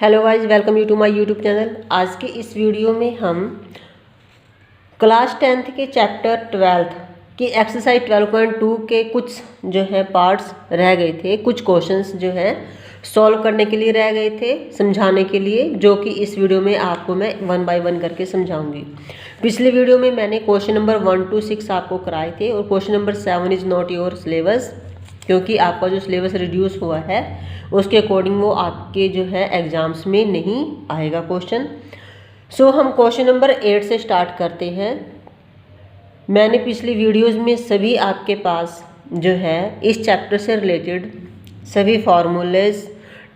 Hello guys, welcome you to my YouTube channel. आज के इस वीडियो में हम क्लास 10th के चैप्टर 12 की एक्सरसाइज 12.2 के कुछ जो है पार्ट्स रह गए थे, कुछ क्वेश्चंस जो है सॉल्व करने के लिए रह गए थे, समझाने के लिए, जो कि इस वीडियो में आपको मैं 1 बाय 1 करके समझाऊंगी। पिछले वीडियो में मैंने क्वेश्चन नंबर 1 to 6 आपको कराए थे और question number 7 is not your syllabus, क्योंकि आपका जो सिलेबस रिड्यूस हुआ है उसके अकॉर्डिंग वो आपके जो है एग्जाम्स में नहीं आएगा क्वेश्चन। सो हम क्वेश्चन नंबर 8 से स्टार्ट करते हैं। मैंने पिछली वीडियोस में सभी आपके पास जो है इस चैप्टर से रिलेटेड सभी फार्मूलेज,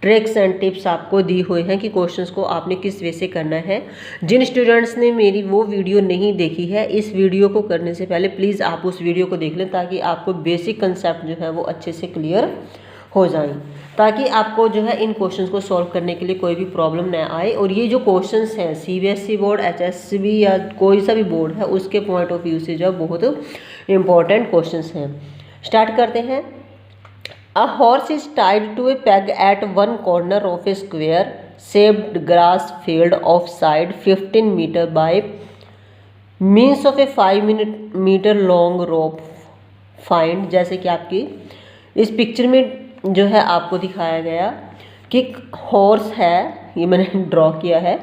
ट्रिक्स एंड टिप्स आपको दी हुए हैं कि क्वेश्चंस को आपने किस वे से करना है। जिन स्टूडेंट्स ने मेरी वो वीडियो नहीं देखी है, इस वीडियो को करने से पहले प्लीज़ आप उस वीडियो को देख लें, ताकि आपको बेसिक कंसेप्ट जो है वो अच्छे से क्लियर हो जाए, ताकि आपको जो है इन क्वेश्चंस को सॉल्व करने के लिए कोई भी प्रॉब्लम न आए। और ये जो क्वेश्चंस हैं सीबीएसई बोर्ड, एचएससीबी या कोई सा भी बोर्ड है, उसके पॉइंट ऑफ व्यू से जो बहुत इंपॉर्टेंट क्वेश्चंस हैं। स्टार्ट करते हैं। A horse is tied to a peg at one corner of a square shaped grass field of side 15 meter by means of a 5 meter long rope. Find, जैसे कि आपकी इस पिक्चर में जो है आपको दिखाया गया कि एक हॉर्स है, ये मैंने ड्रॉ किया है।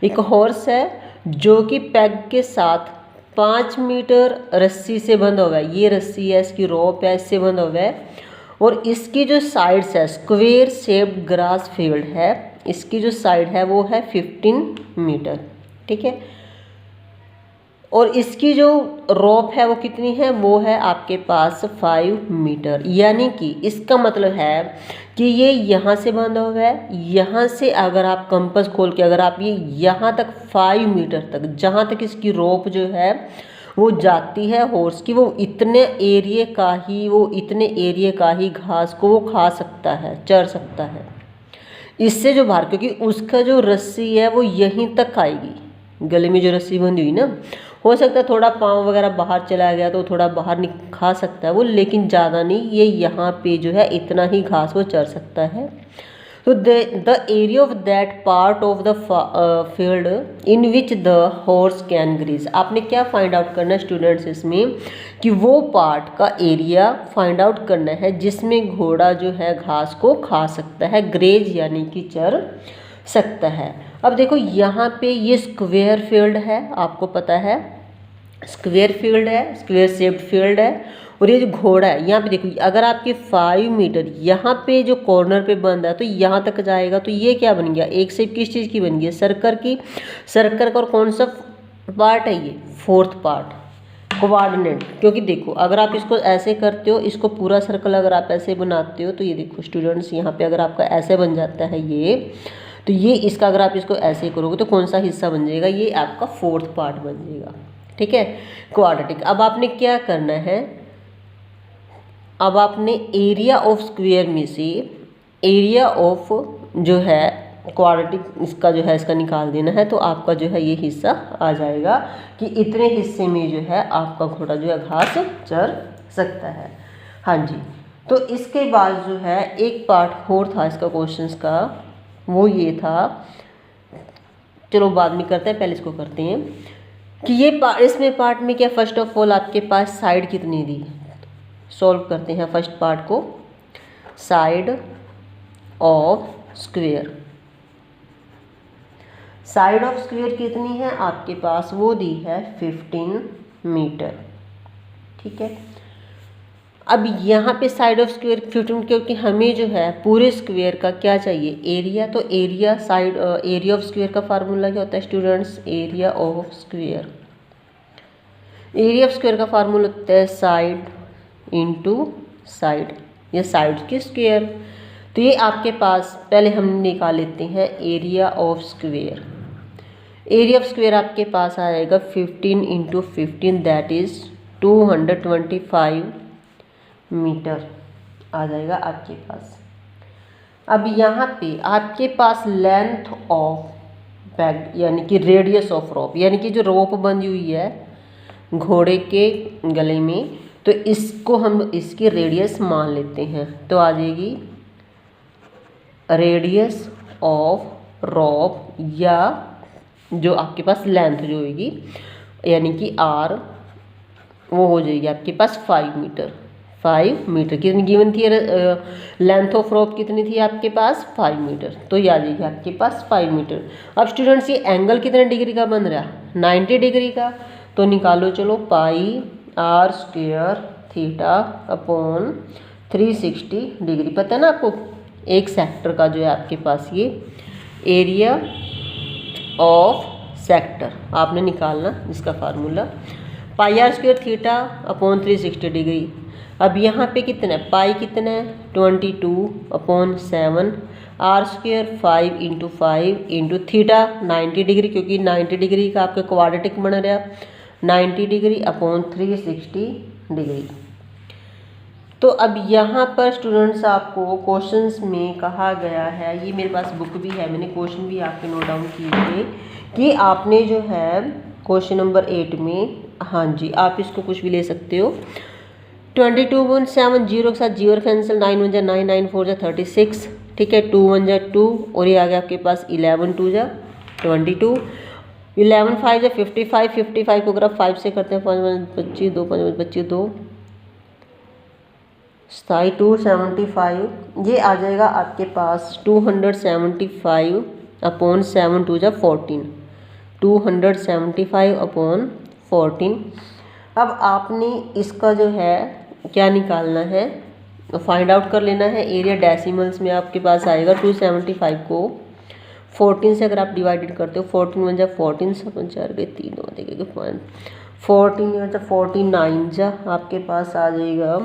एक हॉर्स है जो कि पैग के साथ 5 मीटर रस्सी से बंधा हुआ है। ये रस्सी है, इसकी रोप है, इससे बंधा हुआ है। और इसकी जो साइड्स है, स्क्वेयर शेप्ड ग्रास फील्ड है, इसकी जो साइड है वो है 15 मीटर, ठीक है। और इसकी जो रोप है वो कितनी है, वो है आपके पास 5 मीटर। यानी कि इसका मतलब है कि ये यहाँ से बंधा हुआ है, यहाँ से अगर आप कंपास खोल के अगर आप ये यहाँ तक 5 मीटर तक, जहाँ तक इसकी रोप जो है वो जाती है हॉर्स की, वो इतने एरिया का ही घास को वो खा सकता है, चर सकता है। इससे जो बाहर, क्योंकि उसका जो रस्सी है वो यहीं तक आएगी, गले में जो रस्सी बंधी हुई ना, हो सकता है थोड़ा पाँव वगैरह बाहर चला गया तो थोड़ा बाहर खा सकता है वो, लेकिन ज़्यादा नहीं। ये यहाँ पे जो है इतना ही घास वो चर सकता है। तो the area of that part of the field in which the horse can graze. आपने क्या फाइंड आउट करना है स्टूडेंट्स इसमें, कि वो पार्ट का एरिया फाइंड आउट करना है जिसमें घोड़ा जो है घास को खा सकता है, ग्रेज यानी कि चर सकता है। अब देखो यहाँ पे ये स्क्वेयर फील्ड है, आपको पता है स्क्वेयर फील्ड है, स्क्वेयर शेप्ड फील्ड है। और ये जो घोड़ा है यहाँ पे देखो, अगर आपके 5 मीटर यहाँ पे जो कॉर्नर पे बंद है तो यहाँ तक जाएगा, तो ये क्या बन गया, एक शेप किस चीज़ की बन गई है, सर्कल की। सर्कल का और कौन सा पार्ट है ये, 4th पार्ट, कोऑर्डिनेट। क्योंकि देखो अगर आप इसको ऐसे करते हो, इसको पूरा सर्कल अगर आप ऐसे बनाते हो, तो ये देखो स्टूडेंट्स यहाँ पे अगर आपका ऐसे बन जाता है ये, तो ये इसका अगर आप इसको ऐसे करोगे तो कौन सा हिस्सा बन जाएगा, ये आपका 4th पार्ट बन जाएगा, ठीक है, क्वाड्रेटिक। अब आपने क्या करना है, अब आपने एरिया ऑफ स्क्वायर में से एरिया ऑफ जो है क्वाड्रेटिक इसका जो है इसका निकाल देना है। तो आपका जो है ये हिस्सा आ जाएगा कि इतने हिस्से में जो है आपका घोड़ा जो है घास चर सकता है। हाँ जी, तो इसके बाद जो है एक पार्ट और था इसका क्वेश्चंस का, वो ये था, चलो बाद में करते हैं, पहले इसको करते हैं कि ये इसमें पार्ट में क्या, फर्स्ट ऑफ ऑल आपके पास साइड कितनी दी, सॉल्व करते हैं फर्स्ट पार्ट को। Side of square, side of square कितनी है आपके पास, वो दी है 15 मीटर, ठीक है। अब यहाँ पे साइड ऑफ स्क्वेयर 15, क्योंकि हमें जो है पूरे स्क्वेयर का क्या चाहिए, एरिया। तो area side area of square का फार्मूला क्या होता है students, area of square, area of square का फार्मूला होता है साइड इंटू साइड, या साइड की स्क्वेयर। तो ये आपके पास पहले हम निकाल लेते हैं area of square. Area of square आपके पास आएगा 15 इंटू 15, दैट इज 225 मीटर आ जाएगा आपके पास। अब यहाँ पे आपके पास लेंथ ऑफ पैग यानी कि रेडियस ऑफ रोप, यानी कि जो रोप बंधी हुई है घोड़े के गले में, तो इसको हम इसकी रेडियस मान लेते हैं। तो आ जाएगी रेडियस ऑफ रॉप या जो आपके पास लेंथ जो होगी यानी कि आर वो हो जाएगी आपके पास 5 मीटर। 5 मीटर कितनी गिवन थी, लेंथ ऑफ रॉप कितनी थी आपके पास 5 मीटर, तो ये आ जाएगी आपके पास 5 मीटर। अब स्टूडेंट्स ये एंगल कितने डिग्री का बन रहा है 90 डिग्री का, तो निकालो चलो pi r square theta upon 360 degree. पता है ना आपको एक सेक्टर का जो है आपके पास ये एरिया ऑफ सेक्टर आपने निकालना, इसका formula pi r square theta upon 360 degree. अब यहाँ पे कितना है पाई कितना है 22 upon 7, r square 5 into 5 into theta 90 degree, क्योंकि 90 डिग्री का आपका क्वाड्रेटिक बन रहा 90 डिग्री अपॉन 360 डिग्री। तो अब यहाँ पर स्टूडेंट्स आपको क्वेश्चंस में कहा गया है, ये मेरे पास बुक भी है, मैंने क्वेश्चन भी आपके नोट डाउन किए थे कि आपने जो है क्वेश्चन नंबर 8 में, हाँ जी आप इसको कुछ भी ले सकते हो, 22/7 जीरो के साथ जीरो कैंसिल, 9 1 जा 9 9 4 जा 36, ठीक है 2 1 जा 2 और ये आ गया आपके पास 11 2 जा 22, 11 5 जा 55, 55 को अगर आप 5 से करते हैं 5 5 25 2 5 25 2 275, ये आ जाएगा आपके पास 275 अपॉन 7 2 जा 14, 275 अपॉन 14। अब आपने इसका जो है क्या निकालना है, फाइंड आउट कर लेना है एरिया। डेसिमल्स में आपके पास आएगा 275 को 14 से अगर आप डिवाइडेड करते हो 14 1 जा 14 7 4 गए 3 2 देखिए 5 14 जा 49 जा आपके पास आ जाएगा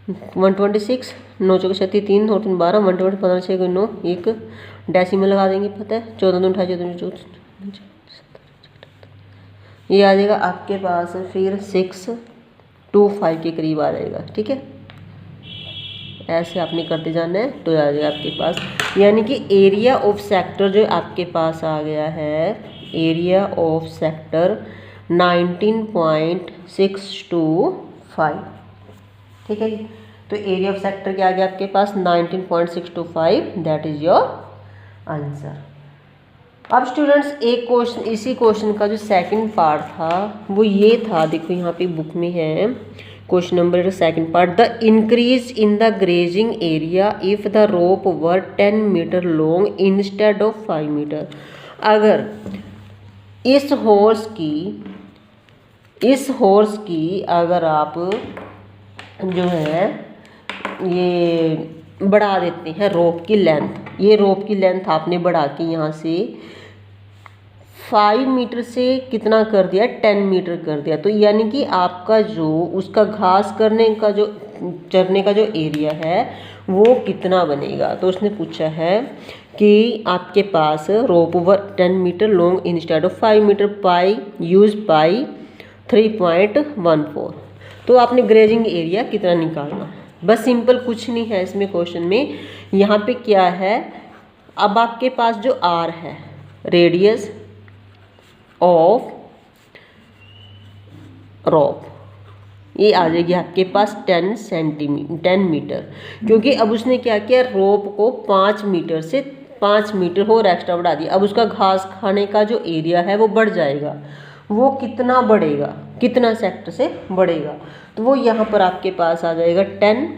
126, 9 चौके 36 3 और 3 12 120 15 6 9 एक डेसिमल लगा देंगे, पता है 14 28 14 ये आ जाएगा आपके पास फिर 625 के करीब आ जाएगा, ठीक है ऐसे आपने करते जाना है तो आ जाएगा आपके पास, यानी कि एरिया ऑफ सेक्टर जो आपके पास आ गया है एरिया ऑफ सेक्टर 19.625, ठीक है जी। तो एरिया ऑफ सेक्टर क्या आ गया आपके पास 19.625, दैट इज योर आंसर। अब स्टूडेंट्स एक क्वेश्चन, इसी क्वेश्चन का जो सेकंड पार्ट था वो ये था, देखो यहाँ पे बुक में है question number second part, the increase in the grazing area if the rope were 10 metre long instead of 5 metre. अगर इस हॉर्स की अगर आप जो है ये बढ़ा देते हैं रोप की लेंथ, ये रोप की लेंथ आपने बढ़ा के यहाँ से 5 मीटर से कितना कर दिया 10 मीटर कर दिया, तो यानी कि आपका जो उसका घास करने का जो चरने का जो एरिया है वो कितना बनेगा। तो उसने पूछा है कि आपके पास rope were 10 metre long instead of 5 metre, pi use pi 3.14, तो आपने ग्रेजिंग एरिया कितना निकालना। बस सिंपल कुछ नहीं है इसमें क्वेश्चन में, यहाँ पे क्या है, अब आपके पास जो आर है रेडियस ऑफ रॉप ये आ जाएगी आपके पास 10 मीटर, क्योंकि अब उसने क्या किया रोप को 5 मीटर से 5 मीटर और एक्स्ट्रा बढ़ा दिया। अब उसका घास खाने का जो एरिया है वो बढ़ जाएगा, वो कितना बढ़ेगा, कितना सेक्टर से बढ़ेगा, तो वो यहाँ पर आपके पास आ जाएगा 10।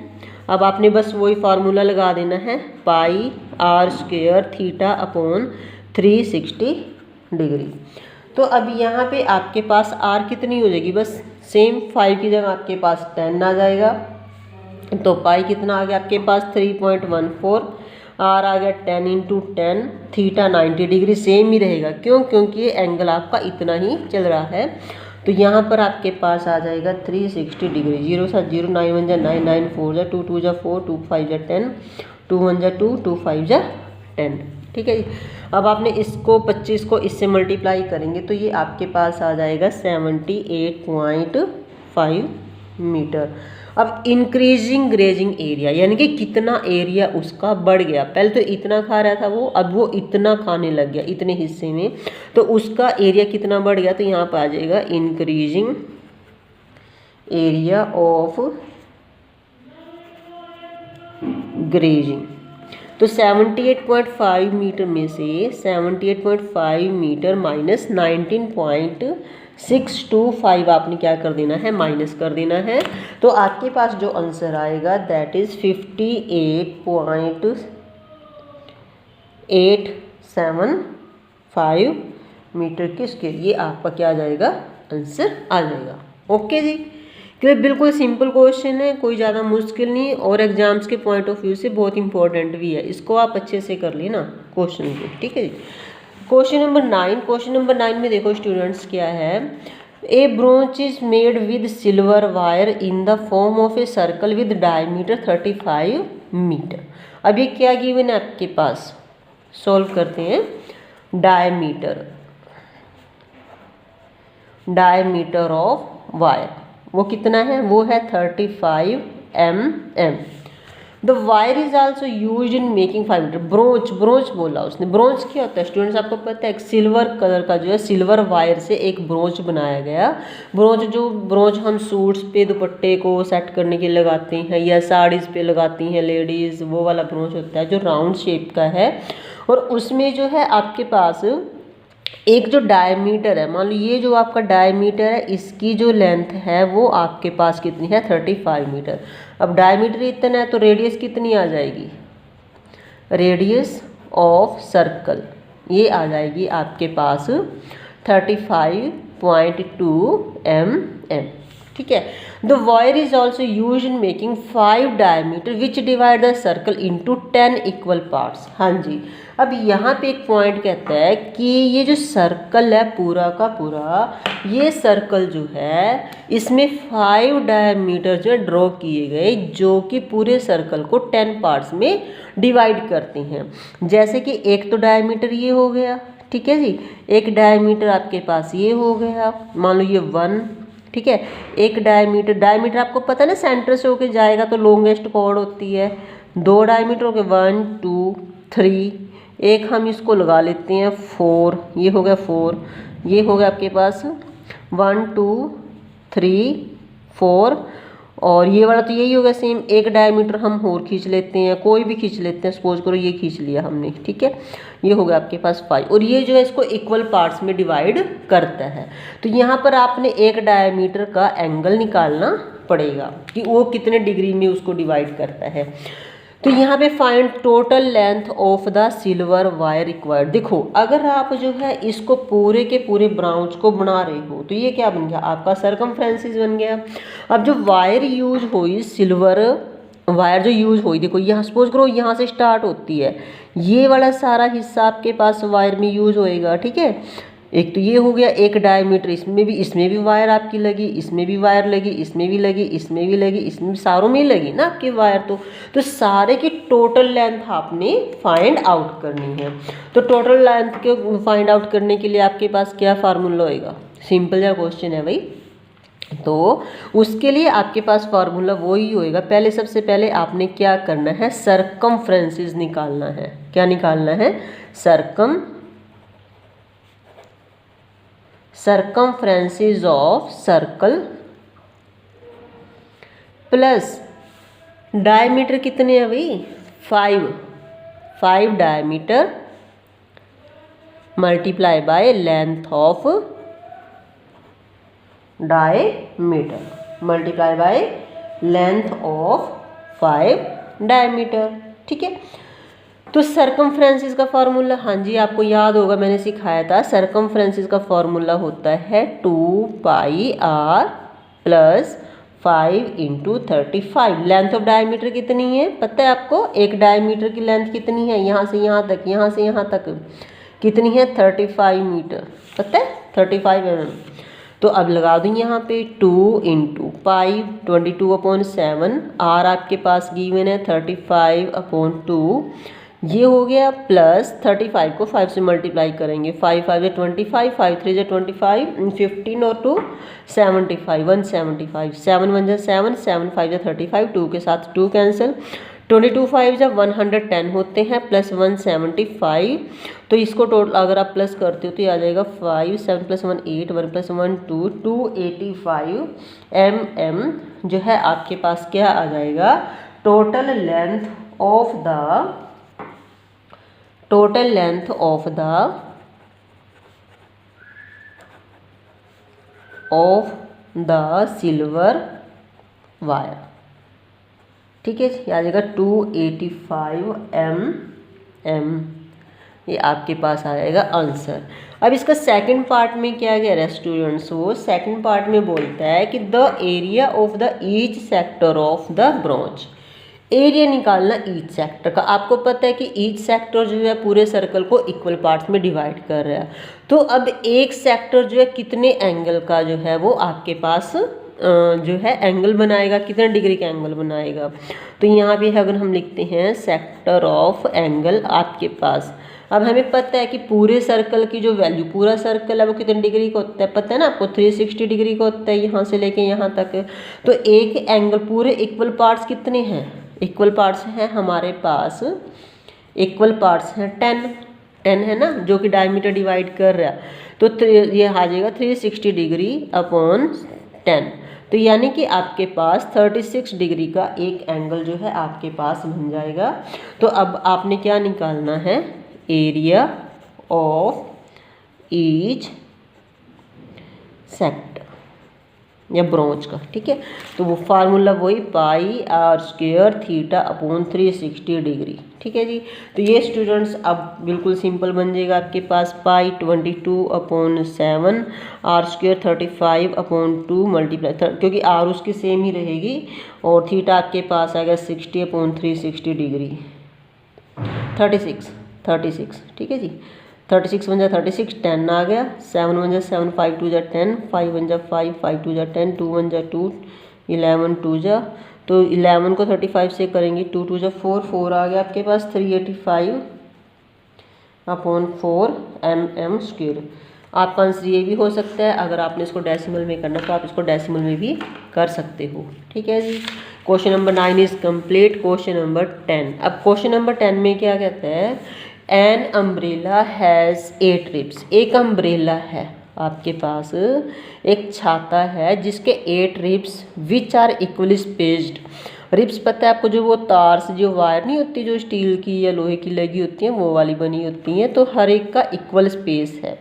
अब आपने बस वही फार्मूला लगा देना है pi r square theta upon 360 degree. तो अब यहाँ पे आपके पास आर कितनी हो जाएगी, बस सेम 5 की जगह आपके पास 10 आ जाएगा, तो पाई कितना आ गया आपके पास 3.14, आर आ गया 10 इंटू 10, थीटा 90 डिग्री सेम ही रहेगा, क्यों, क्योंकि ये एंगल आपका इतना ही चल रहा है। तो यहाँ पर आपके पास आ जाएगा 360 डिग्री, 0 7 0 9 1 जा 9 9 4 जा 2 2 जा 4 2 5 जा 10 2 1 जा 2 2 5 जा 10, ठीक है जी। अब आपने इसको 25 को इससे मल्टीप्लाई करेंगे तो ये आपके पास आ जाएगा 78.5 मीटर। अब इंक्रीजिंग ग्रेजिंग एरिया यानी कि कितना एरिया उसका बढ़ गया, पहले तो इतना खा रहा था वो, अब वो इतना खाने लग गया इतने हिस्से में, तो उसका एरिया कितना बढ़ गया, तो यहाँ पर आ जाएगा इंक्रीजिंग एरिया ऑफ ग्रेजिंग। तो 78.5 मीटर में से 78.5 मीटर माइनस 19.625 आपने क्या कर देना है, माइनस कर देना है। तो आपके पास जो आंसर आएगा दैट इज़ 58.875 मीटर किसके लिए आपका क्या आ जाएगा, आंसर आ जाएगा। ओके जी, क्लियर। बिल्कुल सिंपल क्वेश्चन है, कोई ज़्यादा मुश्किल नहीं, और एग्जाम्स के पॉइंट ऑफ व्यू से बहुत इंपॉर्टेंट भी है। इसको आप अच्छे से कर लेना क्वेश्चन को, ठीक है जी। क्वेश्चन नंबर 9, क्वेश्चन नंबर 9 में देखो स्टूडेंट्स क्या है, a brooch is made with silver wire in the form of a circle with diameter 35 metre. अब ये क्या गिवन है आपके पास, सॉल्व करते हैं। डायमीटर ऑफ वायर वो कितना है, वो है 35 mm। The wire is also use in making 5 metre. Brooch बोला उसने। ब्रोंच क्या होता है स्टूडेंट्स, आपको पता है, एक सिल्वर कलर का जो है सिल्वर वायर से एक ब्रोंच बनाया गया। ब्रोंच हम सूट्स पे दुपट्टे को सेट करने के लिए लगाते हैं, या साड़ीज़ पे लगाती हैं लेडीज़, वो वाला ब्रोंच होता है जो राउंड शेप का है। और उसमें जो है आपके पास एक जो डायमीटर है, मान लो ये जो आपका डायमीटर है, इसकी जो लेंथ है वो आपके पास कितनी है, 35 मीटर। अब डायमीटर इतना है तो रेडियस कितनी आ जाएगी, रेडियस ऑफ सर्कल ये आ जाएगी आपके पास 35.2 mm, ठीक है। The wire is also use in making 5 diameter which divide the circle into 10 equal parts. हाँ जी, अब यहाँ पे एक पॉइंट कहता है कि ये जो सर्कल है पूरा का पूरा, ये सर्कल जो है इसमें 5 डायमीटर जो ड्रॉ किए गए, जो कि पूरे सर्कल को 10 पार्ट्स में डिवाइड करते हैं। जैसे कि एक तो डायमीटर ये हो गया, ठीक है जी, एक डायमीटर आपके पास ये हो गया, मान लो ये 1, ठीक है। एक डायमीटर आपको पता है ना, सेंटर से होके जाएगा तो लॉन्गेस्ट कॉर्ड होती है। 2 डायमीटर हो गए 1 2 3, एक हम इसको लगा लेते हैं 4, ये हो गया 4, ये हो गया आपके पास 1 2 3 4, और ये वाला तो यही होगा सेम। एक डायमीटर हम और खींच लेते हैं, कोई भी खींच लेते हैं, सपोज करो ये खींच लिया हमने, ठीक है। ये हो गया आपके पास 5, और ये जो है इसको इक्वल पार्ट्स में डिवाइड करता है। तो यहाँ पर आपने एक डायमीटर का एंगल निकालना पड़ेगा कि वो कितने डिग्री में उसको डिवाइड करता है। तो यहाँ पे find total length of the silver wire required. देखो अगर आप जो है इसको पूरे के पूरे ब्रांच को बना रहे हो तो ये क्या बन गया, आपका सरकमफ्रेंसिस बन गया। अब जो वायर यूज हुई, सिल्वर वायर जो यूज हुई, देखो यहाँ सपोज करो यहाँ से स्टार्ट होती है, ये वाला सारा हिस्सा आपके पास वायर में यूज होएगा, ठीक है। एक तो ये हो गया एक डायमीटर, इसमें भी वायर आपकी लगी, इसमें भी वायर लगी, इसमें भी लगी, इसमें भी लगी, इसमें भी, सारों में लगी ना आपकी वायर। तो सारे की टोटल लेंथ आपने फाइंड आउट करनी है। तो टोटल लेंथ के फाइंड आउट करने के लिए आपके पास क्या फार्मूला होएगा, सिंपल सा क्वेश्चन है भाई। तो उसके लिए आपके पास फार्मूला वही होएगा। पहले सबसे पहले आपने क्या करना है, सरकमफ्रेंसिस निकालना है। क्या निकालना है, सरकमफ्रेंसिस ऑफ सर्कल प्लस डायमीटर कितने हैं भाई, 5 diameter multiply by length of diameter multiply by length of 5 diameter, ठीक है। तो सरकमफ्रेंसिस का फार्मूला, हाँ जी आपको याद होगा मैंने सिखाया था। सरकमफ्रेंसिस का फार्मूला होता है 2πr plus 5 × 35। Length of diameter कितनी है पता है आपको, एक डायमीटर की लेंथ कितनी है, यहाँ से यहाँ तक, यहाँ से यहाँ तक कितनी है, 35 मीटर, पता है 35 mm। तो अब लगा दूँ यहाँ पे 2 × पाई 22/7, आर आपके पास गिवन है 35/2, ये हो गया प्लस 35 को 5 से मल्टीप्लाई करेंगे, 5 5 × 25, 5 3 × 25, 15 और 2 75, 175, 7 1 × 7, 7 5 × 35, 2 के साथ 2 कैंसिल, 22 5 जब 110 होते हैं प्लस 175। तो इसको टोटल अगर आप प्लस करते हो तो ये आ जाएगा 5 7 + 1 8 1 + 1 2 285 mm जो है आपके पास क्या आ जाएगा, total length of the total length of the silver wire. ठीक है जी, आ जाएगा 285 mm। ये आपके पास आ जाएगा आंसर। अब इसका सेकंड पार्ट में क्या कह रहा है स्टूडेंट्स, वो सेकंड पार्ट में बोलता है कि the area of the each sector of the bronze. Area निकालना ईच सेक्टर का। आपको पता है कि ईच सेक्टर जो है पूरे सर्कल को इक्वल पार्ट्स में डिवाइड कर रहा है। तो अब एक सेक्टर जो है कितने एंगल का जो है वो आपके पास जो है एंगल बनाएगा, कितने डिग्री का एंगल बनाएगा। तो यहाँ पे अगर हम लिखते हैं सेक्टर ऑफ एंगल आपके पास, अब हमें पता है कि पूरे सर्कल की जो वैल्यू, पूरा सर्कल है वो कितने डिग्री का होता है, पता है ना आपको, 360 डिग्री का होता है यहाँ से लेके यहाँ तक। तो एक एंगल, पूरे इक्वल पार्ट्स कितने हैं, इक्वल पार्ट्स हैं हमारे पास, इक्वल पार्ट्स हैं 10 है ना, जो कि डायमीटर डिवाइड कर रहा है। तो ये आ जाएगा 360 डिग्री अपॉन 10। तो यानी कि आपके पास 36 डिग्री का एक एंगल जो है आपके पास बन जाएगा। तो अब आपने क्या निकालना है, एरिया ऑफ ईच सेक्टर या ब्रोंज का। ठीक है, तो वो फार्मूला वही pi r square theta upon 360 degree. ठीक है जी, तो ये स्टूडेंट्स अब बिल्कुल सिंपल बन जाएगा आपके पास। पाई 22/7 आर स्क्वायर 35/2 मल्टीप्लाई, क्योंकि आर उसकी सेम ही रहेगी, और थीटा आपके पास आएगा 60/360 डिग्री 36। ठीक है जी, 36 बन जा 36, 10 आ गया, 7 बन जा 7, 5 2 जा 10, 5 बन जा 5, 5 2 जा 10, 2 बन जा 2, 11 2 जा, तो 11 को 35 से करेंगे, 2 2 जा 4, 4 आ गया आपके पास 385/4 mm स्क्वायर। आपका आंसर ये भी हो सकता है, अगर आपने इसको डेसिमल में करना तो आप इसको डेसिमल में भी कर सकते हो। ठीक है जी, question number 9 is complete. Question number 10, अब क्वेश्चन नंबर 10 में क्या कहता है, एन अम्ब्रेला हैज़ 8 रिब्स। एक अम्ब्रेला है आपके पास, एक छाता है जिसके 8 ribs which are equally spaced. Ribs पता है आपको, जो वो तार से जो वायर नहीं होती, जो स्टील की या लोहे की लगी होती हैं, वो वाली बनी होती हैं, तो हर एक का इक्वल स्पेस है।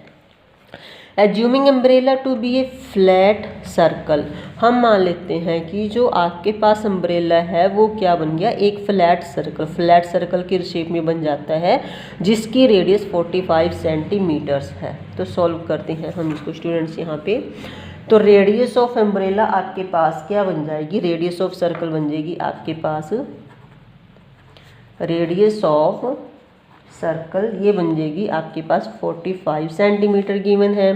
Assuming umbrella to be a flat circle, हम मान लेते हैं कि जो आपके पास अम्ब्रेला है वो क्या बन गया, एक फ्लैट सर्कल, फ्लैट सर्कल की शेप में बन जाता है, जिसकी रेडियस 45 सेंटीमीटर्स है। तो सॉल्व करते हैं हम इसको स्टूडेंट्स यहाँ पे। तो रेडियस ऑफ अम्ब्रेला आपके पास क्या बन जाएगी, रेडियस ऑफ सर्कल बन जाएगी आपके पास, रेडियस ऑफ सर्कल ये बन जाएगी आपके पास 45 सेंटीमीटर गिवन है।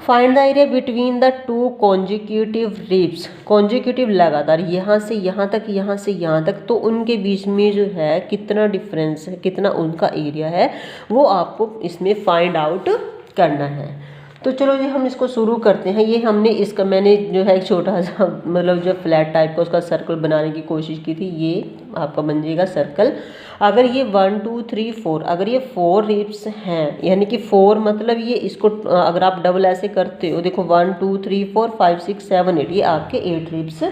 Find the area between the two consecutive ribs, consecutive लगातार यहाँ से यहाँ तक, यहाँ से यहाँ तक, तो उनके बीच में जो है कितना डिफरेंस है, कितना उनका एरिया है, वो आपको इसमें फाइंड आउट करना है। तो चलो जी हम इसको शुरू करते हैं। ये हमने इसका, मैंने जो है एक छोटा सा मतलब जो फ्लैट टाइप का उसका सर्कल बनाने की कोशिश की थी, ये आपका बन जाएगा सर्कल। अगर ये 1 2 3 4, अगर ये 4 रिब्स हैं, यानी कि 4 मतलब ये इसको अगर आप डबल ऐसे करते हो, देखो 1 2 3 4 5 6 7 8, ये आपके 8 रिब्स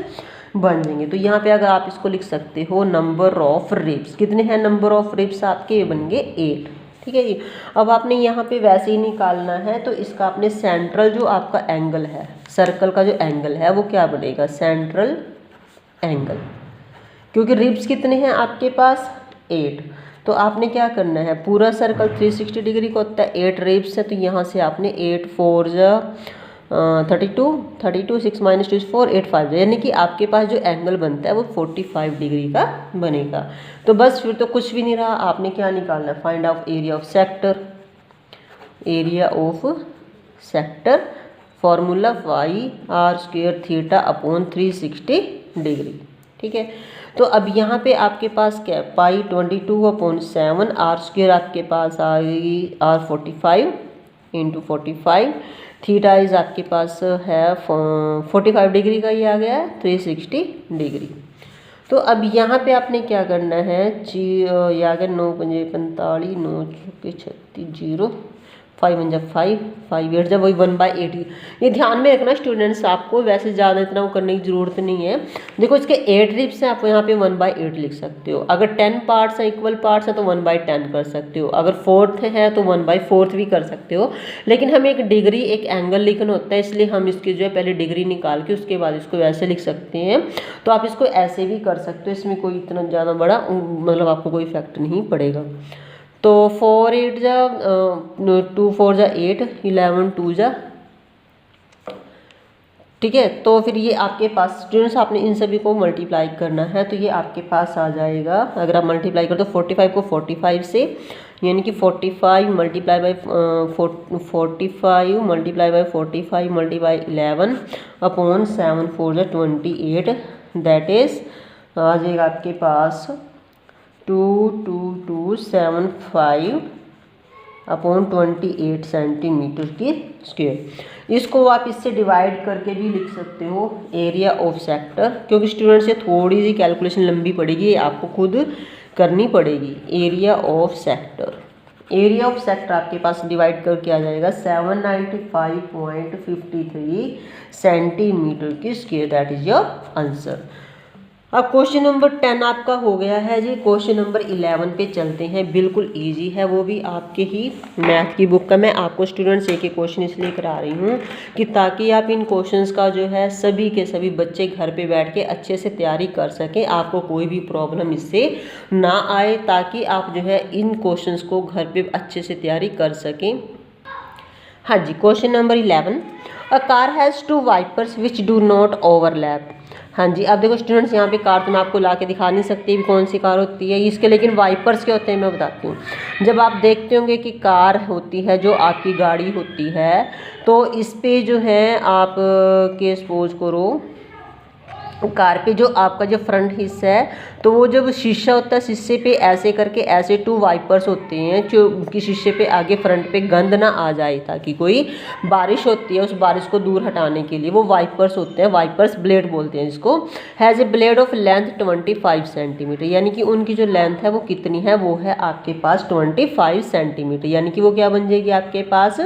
बन जाएंगे। तो यहाँ पे अगर आप इसको लिख सकते हो नंबर ऑफ रिब्स, कितने हैं नंबर ऑफ रिब्स आपके, बन गए 8। ठीक है जी, अब आपने यहाँ पे वैसे ही निकालना है, तो इसका आपने सेंट्रल जो आपका एंगल है, सर्कल का जो एंगल है वो क्या बनेगा, सेंट्रल एंगल, क्योंकि रिब्स कितने हैं आपके पास 8। तो आपने क्या करना है, पूरा सर्कल 360 डिग्री का होता है, 8 रिब्स है, तो यहाँ से आपने 8 4 जा 32 6 - 2 4 8 5, यानी कि आपके पास जो एंगल बनता है वो 45 डिग्री का बनेगा। तो बस फिर तो कुछ भी नहीं रहा, आपने क्या निकालना है, find out area of sector, area of sector, formula pi r square theta upon 360 degree. ठीक है, तो अब यहाँ पे आपके पास क्या है, पाई 22/7 आर स्क्वायर आपके पास आएगी आर 45 × 45, थीटा इज आपके पास है 45 डिग्री का, ये आ गया है 360 डिग्री। तो अब यहाँ पे आपने क्या करना है, ये आ गया 9 × 5 = 45, 9 × 36 0, 5 1 जा 5, 5 8 जा वही 1/8। ये ध्यान में रखना स्टूडेंट्स, आपको वैसे ज़्यादा इतना वो करने की ज़रूरत नहीं है। देखो इसके 8 रिप्स हैं, आप यहाँ पे 1/8 लिख सकते हो। अगर 10 पार्ट्स हैं, इक्वल पार्ट्स हैं तो 1/10 कर सकते हो। अगर 4th है तो 1/4 भी कर सकते हो। लेकिन हमें एक डिग्री एक एंगल लिखना होता है, इसलिए हम इसकी जो है पहले डिग्री निकाल के उसके बाद इसको वैसे लिख सकते हैं। तो आप इसको ऐसे भी कर सकते हो, इसमें कोई इतना ज़्यादा बड़ा मतलब आपको कोई इफेक्ट नहीं पड़ेगा। तो 4 8 जा 2 4 जा 8, 11 2 जा, ठीक है। तो फिर ये आपके पास स्टूडेंट्स आपने इन सभी को मल्टीप्लाई करना है, तो ये आपके पास आ जाएगा। अगर आप मल्टीप्लाई कर तो 45 को 45 से, यानी कि 45 multiply by 45 multiply by 45 multiply 11 upon 7 4 जा 28, दैट इज आ जाएगा आपके पास 2275 अपॉन 28 सेंटीमीटर की स्क्वायर। इसको आप इससे डिवाइड करके भी लिख सकते हो एरिया ऑफ सेक्टर, क्योंकि स्टूडेंट्स ये थोड़ी सी कैलकुलेशन लंबी पड़ेगी, ये आपको खुद करनी पड़ेगी। Area of sector, area of sector आपके पास डिवाइड करके आ जाएगा 795.53 सेंटीमीटर की square, that is your answer. अब क्वेश्चन नंबर 10 आपका हो गया है जी। क्वेश्चन नंबर 11 पे चलते हैं, बिल्कुल इजी है, वो भी आपके ही मैथ की बुक का। मैं आपको स्टूडेंट्स एक क्वेश्चन इसलिए करा रही हूँ कि ताकि आप इन क्वेश्चंस का जो है सभी के सभी बच्चे घर पे बैठ के अच्छे से तैयारी कर सकें, आपको कोई भी प्रॉब्लम इससे ना आए, ताकि आप जो है इन क्वेश्चंस को घर पे अच्छे से तैयारी कर सकें। हाँ जी, question number 11, a car has 2 wipers which do not overlap. हाँ जी, अब देखो स्टूडेंट्स, यहाँ पे कार तो मैं आपको ला के दिखा नहीं सकती भी कौन सी कार होती है इसके, लेकिन वाइपर्स क्या होते हैं मैं बताती हूँ। जब आप देखते होंगे कि कार होती है जो आपकी गाड़ी होती है, तो इस पे जो है आप के सपोज करो कार पे जो आपका जो फ्रंट हिस्सा है, तो वो जब शीशा होता है शीशे पे ऐसे करके ऐसे 2 वाइपर्स होते हैं जो कि शीशे पे आगे फ्रंट पे गंद ना आ जाए, ताकि कोई बारिश होती है उस बारिश को दूर हटाने के लिए वो वाइपर्स होते हैं, वाइपर्स ब्लेड बोलते हैं इसको। Has a blade of length 25 centimetre, यानी कि उनकी जो लेंथ है वो कितनी है, वो है आपके पास 25 सेंटीमीटर, यानी कि वो क्या बन जाएगी आपके पास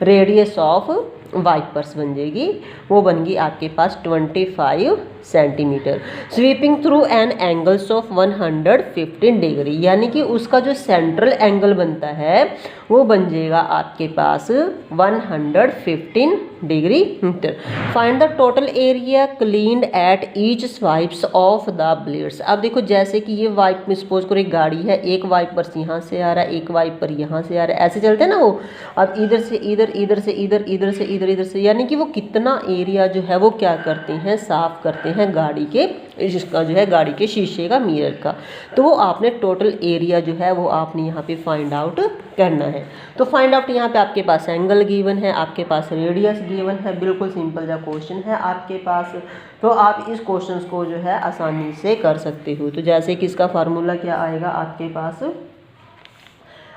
रेडियस ऑफ वाइपर्स बन जाएगी, वो बन गई आपके पास 25 centimetre. Sweeping through an angles of 115 degree, यानी कि उसका जो सेंट्रल एंगल बनता है वो बन जाएगा आपके पास 115 degree metre. Find the total area cleaned at each swipes of the blades. अब देखो जैसे कि ये वाइप में सपोज करो एक गाड़ी है, एक वाइपर यहाँ से आ रहा है, एक वाइपर यहाँ से आ रहा है, ऐसे चलते हैं ना वो। अब इधर से इधर, इधर से इधर, इधर से इधर, इधर से, यानी कि वो कितना एरिया जो है वो क्या करते हैं, साफ करते हैं गाड़ी के, जिसका जो है गाड़ी के शीशे का, मिरर का। तो वो आपने टोटल एरिया जो है वो आपने यहाँ पे फाइंड आउट करना है। तो फाइंड आउट यहाँ पे आपके पास एंगल गिवन है, आपके पास रेडियस गिवन है, बिल्कुल सिंपल सा क्वेश्चन है आपके पास। तो आप इस क्वेश्चन को जो है आसानी से कर सकते हो। तो जैसे कि इसका फार्मूला क्या आएगा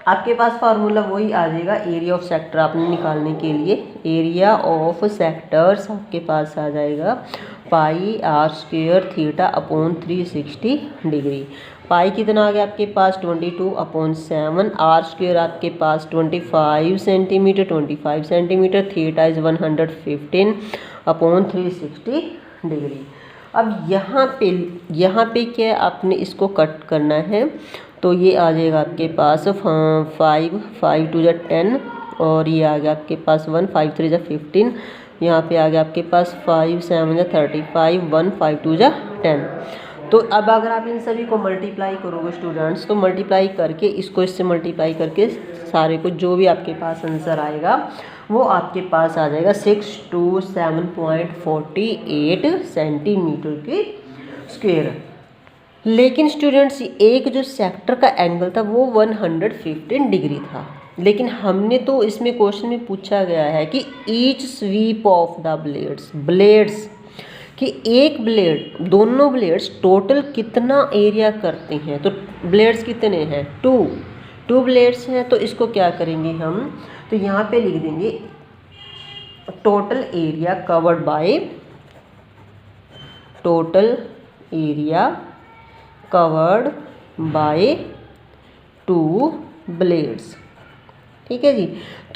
आपके पास फार्मूला वही आ जाएगा एरिया ऑफ सेक्टर आपने निकालने के लिए। एरिया ऑफ सेक्टर्स आपके पास आ जाएगा pi r square theta upon 360 degree. Pi कितना आ गया आपके पास 22/7, आर स्क्वायर आपके पास 25 centimetre, 25 centimetre, theta is 115 upon 360 degree. अब यहाँ पे क्या आपने इसको कट करना है, तो ये आ जाएगा आपके पास 5 2 जा 10, और ये आ गया आपके पास 1 5 3 जा 15, यहाँ पे आ गया आपके पास 5 7 जा 35, 1 5 2 जा 10। तो अब अगर आप इन सभी को मल्टीप्लाई करोगे स्टूडेंट्स, तो मल्टीप्लाई करके इसको इससे मल्टीप्लाई करके सारे को जो भी आपके पास आंसर आएगा वो आपके पास आ जाएगा 627.48 सेंटीमीटर की स्क्वायर। लेकिन स्टूडेंट्स एक जो सेक्टर का एंगल था वो 115 डिग्री था, लेकिन हमने तो इसमें क्वेश्चन में पूछा गया है कि each sweep of the blades कि एक ब्लेड, दोनों ब्लेड्स टोटल कितना एरिया करते हैं। तो ब्लेड्स कितने हैं, 2 ब्लेड्स हैं, तो इसको क्या करेंगे हम, तो यहाँ पे लिख देंगे total area covered by, total area covered by 2 blades. ठीक है जी।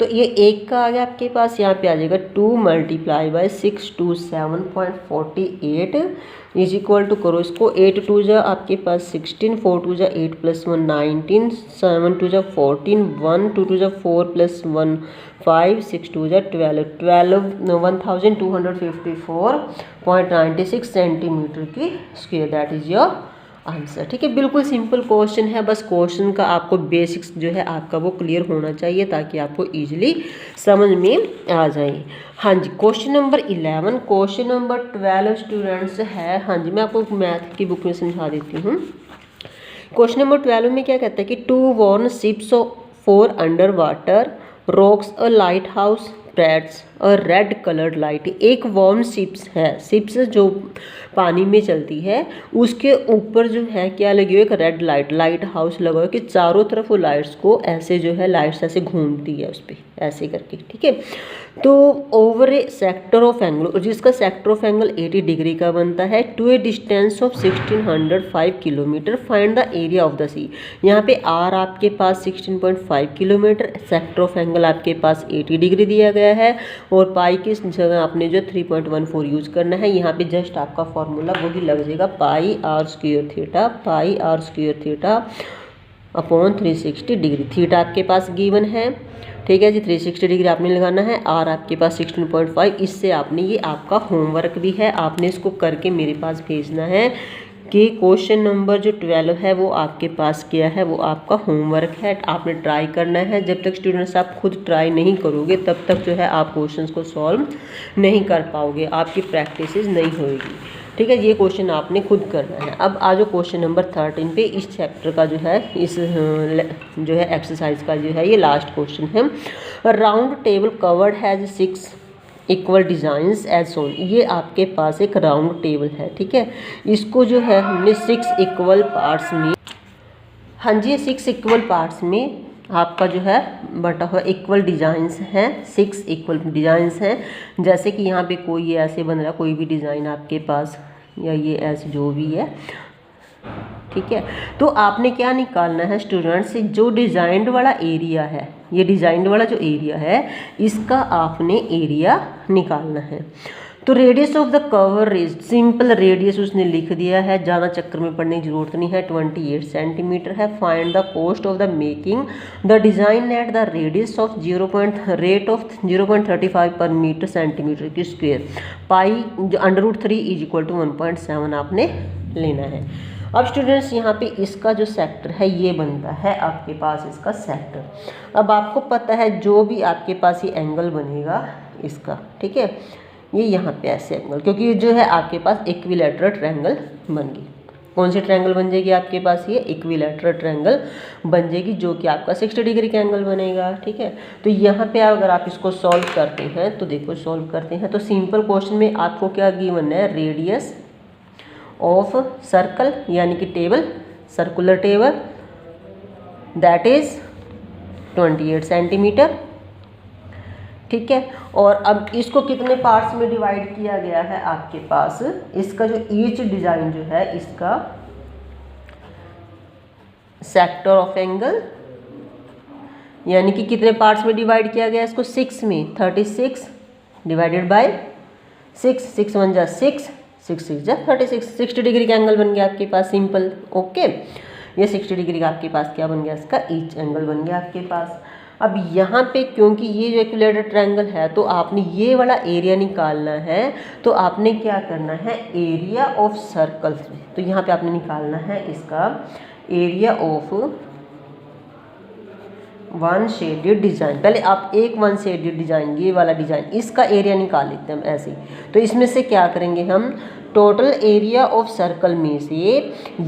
तो ये 1 का आ गया आपके पास, यहाँ पे आ जाएगा 2 × 627.48 इज इक्वल टू, करो इसको, 8 2 जा आपके पास 16, 4 2 जा 8 + 1 19, 7 2 जा 14, 1 2 2 जा 4 + 1 5, 6 2 जा 12, 1254.96 सेंटीमीटर की square, that is your answer. ठीक है, बिल्कुल सिंपल क्वेश्चन है, बस क्वेश्चन का आपको बेसिक्स जो है आपका वो क्लियर होना चाहिए ताकि आपको इजीली समझ में आ जाए। हाँ जी, question number 11, question number 12 students है, हाँ जी मैं आपको मैथ की बुक में समझा देती हूँ। क्वेश्चन नंबर 12 में क्या कहता है कि 2 warn ships for under water rocks a lighthouse spreads a red coloured light. एक वॉर्म शिप्स है, शिप्स जो पानी में चलती है, उसके ऊपर जो है क्या लगी हुई, एक रेड लाइट, लाइट हाउस लगा हुआ है कि चारों तरफ वो लाइट्स को ऐसे जो है लाइट्स ऐसे घूमती है उस पर ऐसे करके। ठीक है, तो over a sector of angle, जिसका सेक्टर ऑफ एंगल 80 डिग्री का बनता है, to a distance of 1605 kilometre, find the area of the sea. यहाँ पे आर आपके पास 16.5 किलोमीटर, सेक्टर ऑफ एंगल आपके पास 80 डिग्री दिया गया है और पाई की जगह आपने जो 3.14 यूज करना है। यहाँ पे जस्ट आपका फॉर्मूला वही लग जाएगा, पाई r स्क्वायर थीटा, पाई r square theta upon 360 degree. Theta आपके पास गिवन है, ठीक है जी, 360 डिग्री आपने लगाना है, आर आपके पास 16.5। इससे आपने, ये आपका होमवर्क भी है, आपने इसको करके मेरे पास भेजना है कि क्वेश्चन नंबर जो 12 है वो आपके पास क्या है, वो आपका होमवर्क है, आपने ट्राई करना है। जब तक स्टूडेंट्स आप खुद ट्राई नहीं करोगे तब तक जो है आप क्वेश्चंस को सॉल्व नहीं कर पाओगे, आपकी प्रैक्टिस नहीं होगी। ठीक है, ये क्वेश्चन आपने खुद करना है। अब आ जाओ क्वेश्चन नंबर 13 पे, इस चैप्टर का जो है, इस जो है एक्सरसाइज का जो है ये लास्ट क्वेश्चन है। Round table covered has 6 equal designs as shown. ये आपके पास एक राउंड टेबल है, ठीक है, इसको जो है हमने 6 इक्वल पार्ट्स में, हाँ जी 6 इक्वल पार्ट्स में आपका जो है बटा हुआ इक्वल डिज़ाइंस हैं, 6 इक्वल डिज़ाइंस हैं। जैसे कि यहाँ पे कोई ये ऐसे बन रहा है, कोई भी डिज़ाइन आपके पास, या ये ऐसे जो भी है, ठीक है। तो आपने क्या निकालना है स्टूडेंट्स, जो डिज़ाइंड वाला एरिया है, ये डिज़ाइंड वाला जो एरिया है, इसका आपने एरिया निकालना है। तो radius of the cover is, simple radius उसने लिख दिया है, ज़्यादा चक्कर में पढ़ने की जरूरत नहीं है, 28 सेंटीमीटर है। Find the cost of the making the design at the radius of rate of 0.35 per metre centimetre की square, pi √3 is equal to 1.7 आपने लेना है। अब स्टूडेंट्स यहाँ पे इसका जो सेक्टर है ये बनता है आपके पास इसका सेक्टर। अब आपको पता है जो भी आपके पास ये एंगल बनेगा इसका, ठीक है, ये यहाँ पे ऐसे एंगल, क्योंकि ये जो है आपके पास इक्विलैटरल ट्रायंगल बन गई। कौन सी ट्रायंगल बन जाएगी आपके पास, ये इक्विलैटरल ट्रायंगल बन जाएगी, जो कि आपका 60 डिग्री का एंगल बनेगा। ठीक है, तो यहाँ पे अगर आप इसको सॉल्व करते हैं तो देखो, सॉल्व करते हैं तो सिंपल क्वेश्चन में आपको क्या गिवन है, रेडियस ऑफ सर्कल यानी कि table, circular table, that is 28 centimetre. ठीक है, और अब इसको कितने पार्ट्स में डिवाइड किया गया है आपके पास, इसका जो ईच डिजाइन जो है इसका सेक्टर ऑफ एंगल, यानी कि कितने पार्ट्स में डिवाइड किया गया इसको, 6 में, 36 डिवाइडेड बाय 6, 6 1 जा 6, 6 6 जा 36, 60 डिग्री का एंगल बन गया आपके पास, सिंपल। ओके, ये 60 डिग्री का आपके पास क्या बन गया, इसका ईच एंगल बन गया आपके पास। अब यहाँ पे क्योंकि ये जो इक्विलैटरल ट्रायंगल है तो आपने ये वाला एरिया निकालना है, तो आपने क्या करना है, एरिया ऑफ सर्कल, तो यहाँ पे आपने निकालना है इसका area of one shaded design. पहले आप एक वन शेडेड डिज़ाइन, ये वाला डिज़ाइन, इसका एरिया निकाल लेते हैं हम ऐसे। तो इसमें से क्या करेंगे हम, टोटल एरिया ऑफ सर्कल में से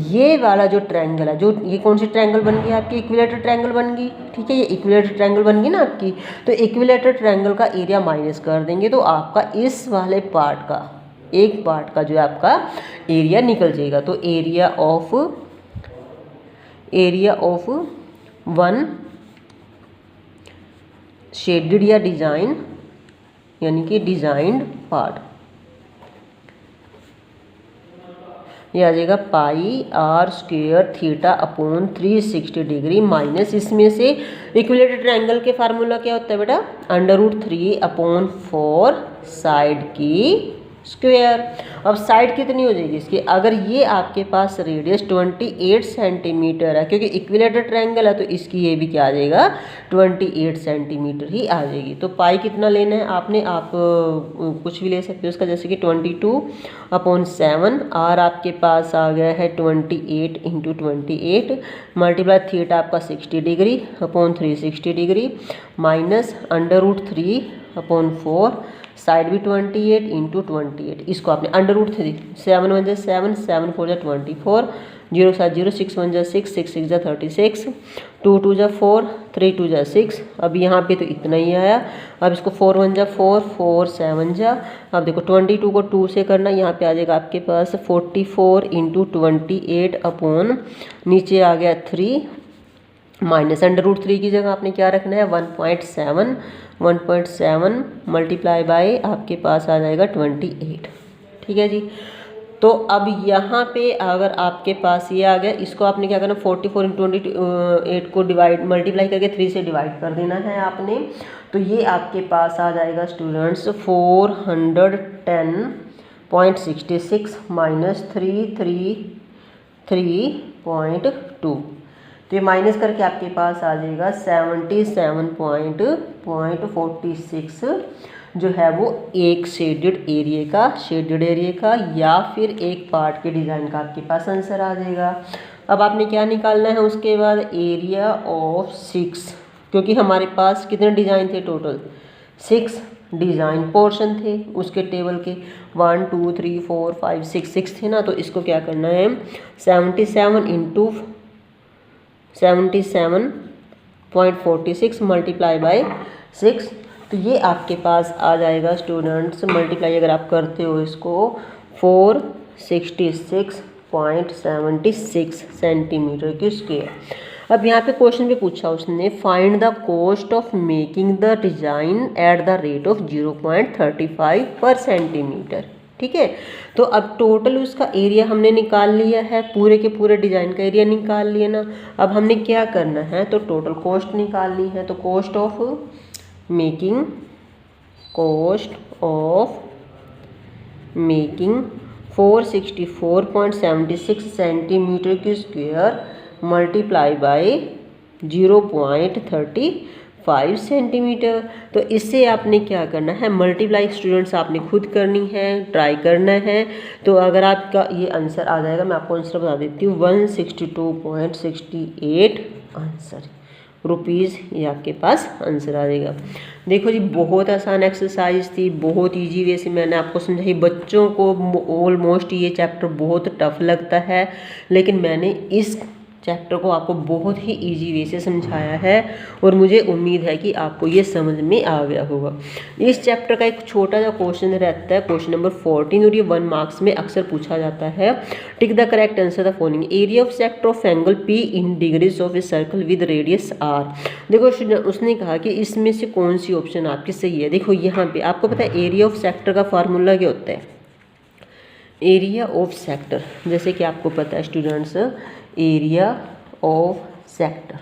ये वाला जो ट्रायंगल है, जो ये कौन सी ट्रायंगल बन गई आपकी, इक्विलैटरल ट्रायंगल बन गई। ठीक है, ये इक्विलैटरल ट्रायंगल बन गई ना आपकी, तो इक्विलैटरल ट्रायंगल का एरिया माइनस कर देंगे तो आपका इस वाले पार्ट का, एक पार्ट का जो है आपका एरिया निकल जाएगा। तो एरिया ऑफ वन शेडेड या डिज़ाइन यानी कि डिज़ाइंड पार्ट, ये आ जाएगा pi r square theta upon 360 degree minus इसमें से इक्विलेटरल ट्रायंगल के फार्मूला क्या होता है बेटा, √3/4 साइड की स्क्वायर। अब साइड कितनी हो जाएगी इसकी, अगर ये आपके पास रेडियस 28 सेंटीमीटर है, क्योंकि इक्विलेटरल ट्रायंगल है तो इसकी ये भी क्या आ जाएगा 28 सेंटीमीटर ही आ जाएगी। तो पाई कितना लेना है आपने, आप कुछ भी ले सकते हो उसका, जैसे कि 22/7। आर आपके पास आ गया है 28 × 28 मल्टीप्लाई थीटा आपका 60 degree upon 360 degree minus √3/4 side भी 28 × 28, इसको आपने √3, 7 1 जा 7, 7 4 जा 24, 0 7 0, 6 1 जा 6, 6 6 जा 36, 2 2 जा 4, 3 2 जा 6। अब यहाँ पे तो इतना ही आया, अब इसको 4 1 जा 4, 4 7 जा, अब देखो 22 को 2 से करना, यहाँ पे आ जाएगा आपके पास 44 × 28 अपॉन नीचे आ गया 3 माइनस √3 की जगह आपने क्या रखना है 1.7 मल्टीप्लाई बाय आपके पास आ जाएगा 28। ठीक है जी। तो अब यहाँ पे अगर आपके पास ये आ गया, इसको आपने क्या करना 44 × 28 को डिवाइड मल्टीप्लाई करके 3 से डिवाइड कर देना है आपने। तो ये आपके पास आ जाएगा स्टूडेंट्स 410.66 माइनस 333.2, तो ये माइनस करके आपके पास आ जाएगा 77.46 जो है वो एक शेडेड एरिया का या फिर एक पार्ट के डिज़ाइन का आपके पास आंसर आ जाएगा। अब आपने क्या निकालना है उसके बाद एरिया ऑफ 6, क्योंकि हमारे पास कितने डिज़ाइन थे टोटल 6 डिज़ाइन पोर्शन थे उसके टेबल के 1 2 3 4 5 6 थे ना, तो इसको क्या करना है 77.46 मल्टीप्लाई बाय 6, तो ये आपके पास आ जाएगा स्टूडेंट्स, मल्टीप्लाई अगर आप करते हो इसको 466.76 सेंटीमीटर की स्क्वायर। अब यहाँ पे क्वेश्चन भी पूछा उसने, find the cost of making the design at the rate of 0.35 पर सेंटीमीटर। ठीक है, तो अब टोटल उसका एरिया हमने निकाल लिया है, पूरे के पूरे डिज़ाइन का एरिया निकाल लिया ना। अब हमने क्या करना है, तो टोटल कॉस्ट निकालनी है। तो कॉस्ट ऑफ मेकिंग 464.76 सेंटीमीटर की स्क्वायर मल्टीप्लाई बाय 0.35 सेंटीमीटर। तो इससे आपने क्या करना है मल्टीप्लाई स्टूडेंट्स आपने खुद करनी है, ट्राई करना है। तो अगर आपका ये आंसर आ जाएगा, मैं आपको आंसर बता देती हूँ 162.68 आंसर रुपीज़, ये आपके पास आंसर आ जाएगा। देखो जी बहुत आसान एक्सरसाइज थी, बहुत इजी वे से मैंने आपको समझाई। बच्चों को ऑलमोस्ट ये चैप्टर बहुत टफ लगता है, लेकिन मैंने इस चैप्टर को आपको बहुत ही इजी वे से समझाया है और मुझे उम्मीद है कि आपको ये समझ में आ गया होगा। इस चैप्टर का एक छोटा सा क्वेश्चन रहता है, क्वेश्चन नंबर 14, और ये 1 मार्क्स में अक्सर पूछा जाता है। Tick the correct answer the following, area of sector of angle P in degrees of a circle with radius R। देखो उसने कहा कि इसमें से कौन सी ऑप्शन आपकी सही है। देखो यहाँ पे आपको पता है एरिया ऑफ सेक्टर का फार्मूला क्या होता है, एरिया ऑफ सेक्टर, जैसे कि आपको पता है स्टूडेंट्स एरिया ऑफ सेक्टर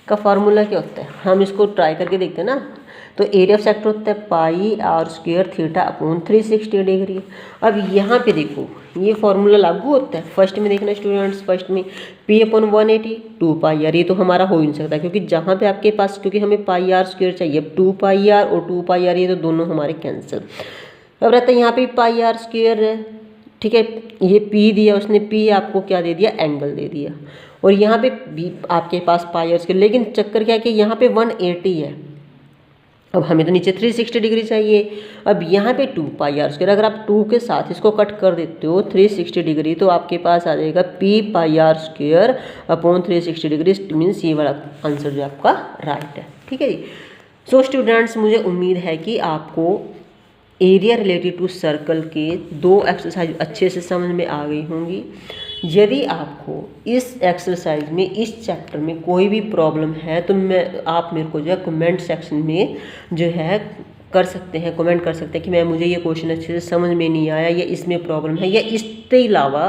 का फार्मूला क्या होता है, हम इसको ट्राई करके देखते हैं ना। तो एरिया ऑफ सेक्टर होता है pi r square theta upon 360 degree. अब यहाँ पे देखो ये फार्मूला लागू होता है। फर्स्ट में देखना स्टूडेंट्स, फर्स्ट में P अपॉन 180 2 पाई आर, ये तो हमारा हो ही नहीं सकता क्योंकि जहाँ पे आपके पास, क्योंकि हमें पाई आर स्क्वायर चाहिए, 2 पाई आर और 2 पाई आर, ये तो दोनों हमारे कैंसिल। अब रहता है यहाँ पे पाई आर स्क्वायर है, ठीक है, ये P दिया उसने, P आपको क्या दे दिया एंगल दे दिया, और यहाँ पे भी आपके पास पाई आर स्क्वायर, लेकिन चक्कर क्या है कि यहाँ पे 180 है, अब हमें तो नीचे 360 डिग्री चाहिए। अब यहाँ पे 2 पाई आर स्क्वायर, अगर आप 2 के साथ इसको कट कर देते हो 360 डिग्री, तो आपके पास आ जाएगा P pi r square upon 360 degree, means ये वाला आंसर जो आपका राइट है। ठीक है जी। सो स्टूडेंट्स मुझे उम्मीद है कि आपको एरिया रिलेटेड टू सर्कल के 2 एक्सरसाइज अच्छे से समझ में आ गई होंगी। यदि आपको इस एक्सरसाइज में, इस चैप्टर में कोई भी प्रॉब्लम है तो आप मेरे को जो है कमेंट सेक्शन में जो है कर सकते हैं, कमेंट कर सकते हैं कि मैम मुझे ये क्वेश्चन अच्छे से समझ में नहीं आया या इसमें प्रॉब्लम है, या इसके अलावा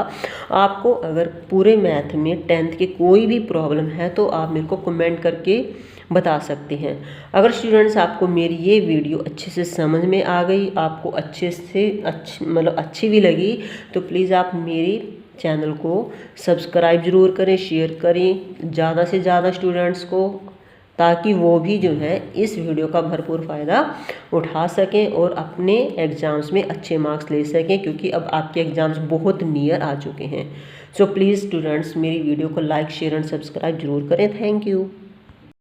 आपको अगर पूरे मैथ में 10th के कोई भी प्रॉब्लम है तो आप मेरे को कमेंट करके बता सकते हैं। अगर स्टूडेंट्स आपको मेरी ये वीडियो अच्छे से समझ में आ गई, आपको अच्छे से अच्छी भी लगी, तो प्लीज़ आप मेरी चैनल को सब्सक्राइब ज़रूर करें, शेयर करें ज़्यादा से ज़्यादा स्टूडेंट्स को, ताकि वो भी जो है इस वीडियो का भरपूर फ़ायदा उठा सकें और अपने एग्ज़ाम्स में अच्छे मार्क्स ले सकें, क्योंकि अब आपके एग्ज़ाम्स बहुत नियर आ चुके हैं। सो प्लीज़ स्टूडेंट्स मेरी वीडियो को लाइक, शेयर एंड सब्सक्राइब ज़रूर करें। Thank you.